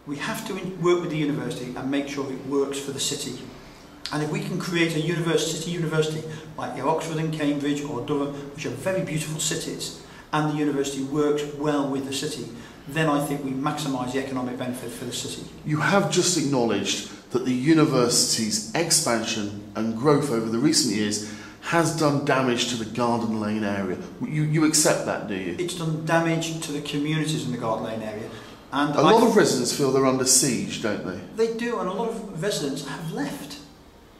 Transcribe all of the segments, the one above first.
We have to work with the university and make sure it works for the city. And if we can create a city university like Oxford and Cambridge or Durham, which are very beautiful cities, and the university works well with the city, then I think we maximise the economic benefit for the city. You have just acknowledged that the university's expansion and growth over the recent years has done damage to the Garden Lane area. You accept that, do you? It's done damage to the communities in the Garden Lane area. And a lot of residents feel they're under siege, don't they? They do, and a lot of residents have left.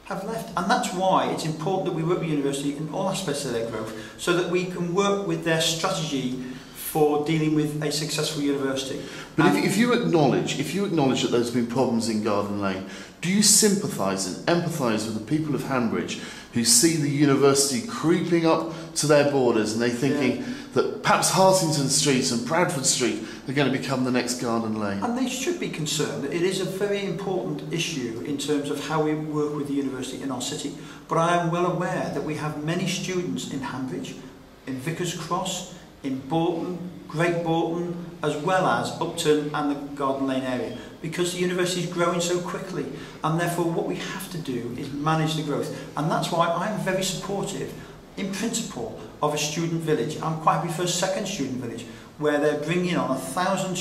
And that's why it's important that we work with the university in all aspects of their growth, so that we can work with their strategy for dealing with a successful university. But if you acknowledge that there's been problems in Garden Lane, do you sympathise and empathise with the people of Hanbridge who see the university creeping up to their borders and they're thinking that perhaps Hartington Street and Bradford Street are going to become the next Garden Lane? And they should be concerned. It is a very important issue in terms of how we work with the university in our city. But I am well aware that we have many students in Hanbridge, in Vickers Cross, in Bolton, Great Bolton, as well as Upton and the Garden Lane area, because the university is growing so quickly, and therefore what we have to do is manage the growth. And that's why I'm very supportive, in principle, of a student village. I'm quite happy for a second student village, where they're bringing on 1,000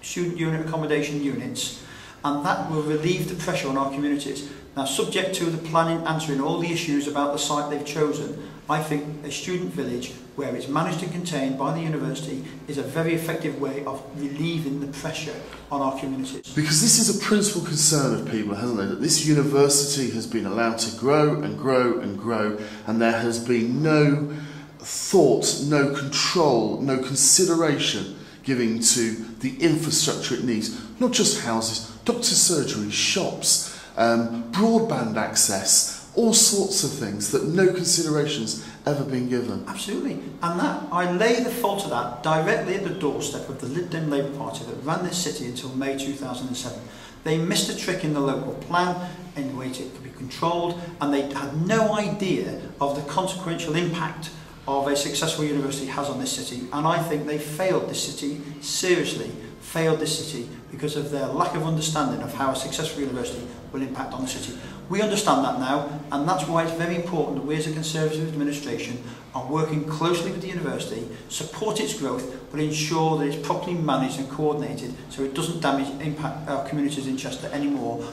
student unit accommodation units, and that will relieve the pressure on our communities. Now, subject to the planning answering all the issues about the site they've chosen, I think a student village where it's managed and contained by the university is a very effective way of relieving the pressure on our communities. Because this is a principal concern of people, hasn't it? That this university has been allowed to grow and grow and grow, and there has been no thought, no control, no consideration giving to the infrastructure it needs. Not just houses, doctor's surgery, shops, broadband access, all sorts of things that no consideration's ever been given. Absolutely. And that, I lay the fault of that directly at the doorstep of the Lib Dem Labour Party that ran this city until May 2007. They missed a trick in the local plan in the way it could be controlled, and they had no idea of the consequential impact of a successful university has on this city. And I think they failed this city, seriously failed this city, because of their lack of understanding of how a successful university will impact on the city. We understand that now, and that's why it's very important that we as a Conservative administration are working closely with the university, support its growth, but ensure that it's properly managed and coordinated so it doesn't impact our communities in Chester anymore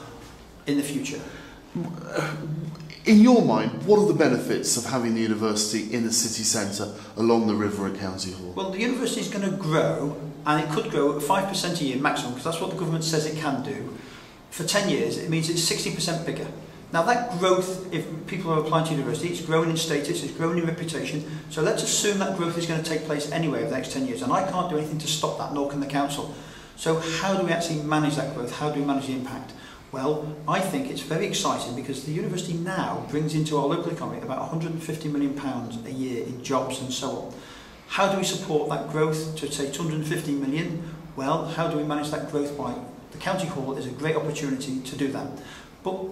in the future. In your mind, what are the benefits of having the university in the city centre along the river at County Hall? Well, the university is going to grow, and it could grow at 5% a year maximum, because that's what the government says it can do. For 10 years, it means it's 60% bigger. Now that growth, if people are applying to university, it's growing in status, it's growing in reputation, so let's assume that growth is going to take place anyway over the next 10 years, and I can't do anything to stop that, nor can the council. So how do we actually manage that growth? How do we manage the impact? Well, I think it's very exciting because the university now brings into our local economy about £150 million a year in jobs and so on. How do we support that growth to say 250 million? Well, how do we manage that growth? By the County Hall is a great opportunity to do that. But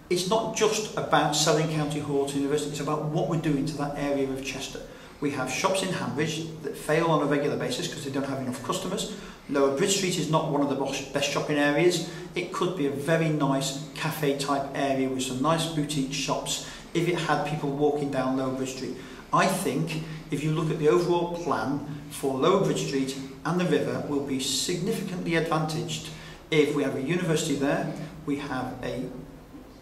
it's not just about selling County Hall to university, it's about what we're doing to that area of Chester. We have shops in Hanbridge that fail on a regular basis because they don't have enough customers. Lower Bridge Street is not one of the best shopping areas. It could be a very nice cafe type area with some nice boutique shops if it had people walking down Lower Bridge Street. I think if you look at the overall plan for Lower Bridge Street and the river, will be significantly advantaged if we have a university there, we have a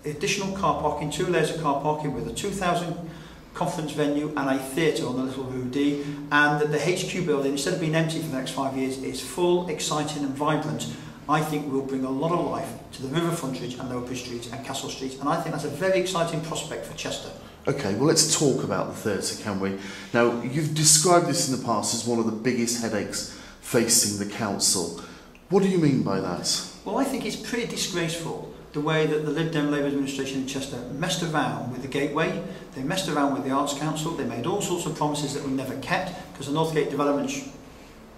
additional car parking, 2 layers of car parking with a 2,000 conference venue and a theatre on the Little Rue D, and that the HQ building, instead of being empty for the next 5 years, is full, exciting and vibrant. I think will bring a lot of life to the river frontage and Lower Bridge Street and Castle Street, and I think that's a very exciting prospect for Chester. Okay, well let's talk about the theatre, can we? Now, you've described this in the past as one of the biggest headaches facing the council. What do you mean by that? Well, I think it's pretty disgraceful the way that the Lib Dem Labour administration in Chester messed around with the Gateway, they messed around with the Arts Council, they made all sorts of promises that were never kept, because the Northgate development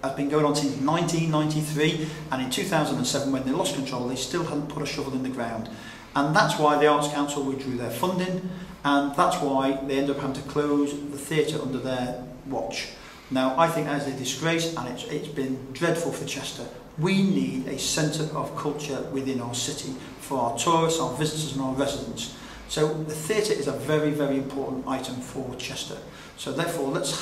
has been going on since 1993, and in 2007 when they lost control they still hadn't put a shovel in the ground. And that's why the Arts Council withdrew their funding, and that's why they ended up having to close the theatre under their watch. Now, I think that is a disgrace, and it's been dreadful for Chester. We need a centre of culture within our city for our tourists, our visitors and our residents. So the theatre is a very, very important item for Chester. So therefore, let's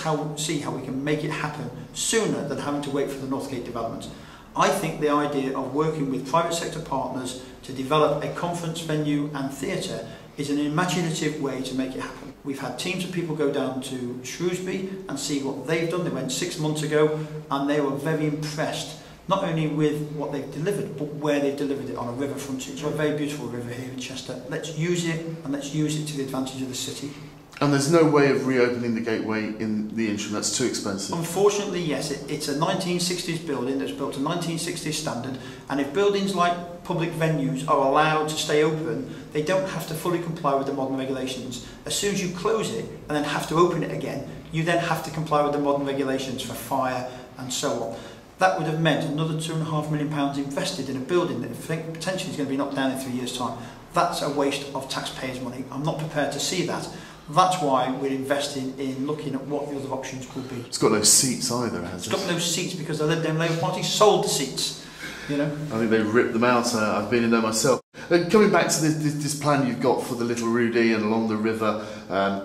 see how we can make it happen sooner than having to wait for the Northgate development. I think the idea of working with private sector partners to develop a conference venue and theatre is an imaginative way to make it happen. We've had teams of people go down to Shrewsbury and see what they've done. They went 6 months ago and they were very impressed, not only with what they've delivered, but where they've delivered it on a river frontage. So a very beautiful river here in Chester. Let's use it, and let's use it to the advantage of the city. And there's no way of reopening the gateway in the interim, that's too expensive. Unfortunately, yes, it's a 1960s building that's built to 1960s standard, and if buildings like public venues are allowed to stay open, they don't have to fully comply with the modern regulations. As soon as you close it and then have to open it again, you then have to comply with the modern regulations for fire and so on. That would have meant another £2.5 million invested in a building that potentially is going to be knocked down in 3 years' time. That's a waste of taxpayers' money. I'm not prepared to see that. That's why we're investing in looking at what the other options could be. It's got no seats either, has it? It's got no seats because the Lib Dem Labour Party sold the seats. You know? I think they ripped them out. I've been in there myself. Coming back to this plan you've got for the Little Rudy and along the river,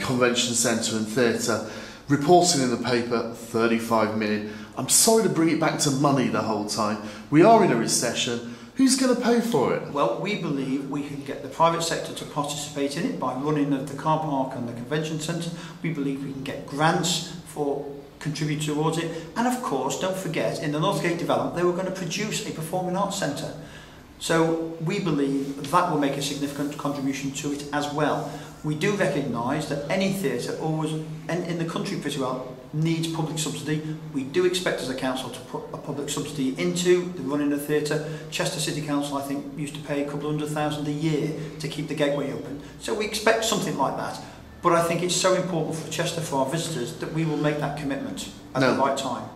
convention centre and theatre, reporting in the paper, 35 million. I'm sorry to bring it back to money the whole time. We are in a recession. Who's going to pay for it? Well, we believe we can get the private sector to participate in it by running of the car park and the convention centre. We believe we can get grants for contribute towards it. And of course, don't forget, in the Northgate development, they were going to produce a performing arts centre. So we believe that will make a significant contribution to it as well. We do recognise that any theatre always, and in the country pretty well, needs public subsidy. We do expect as a council to put a public subsidy into the running of theatre. Chester City Council, I think, used to pay a couple £100,000 a year to keep the gateway open. So we expect something like that. But I think it's so important for Chester, for our visitors, that we will make that commitment at the right time.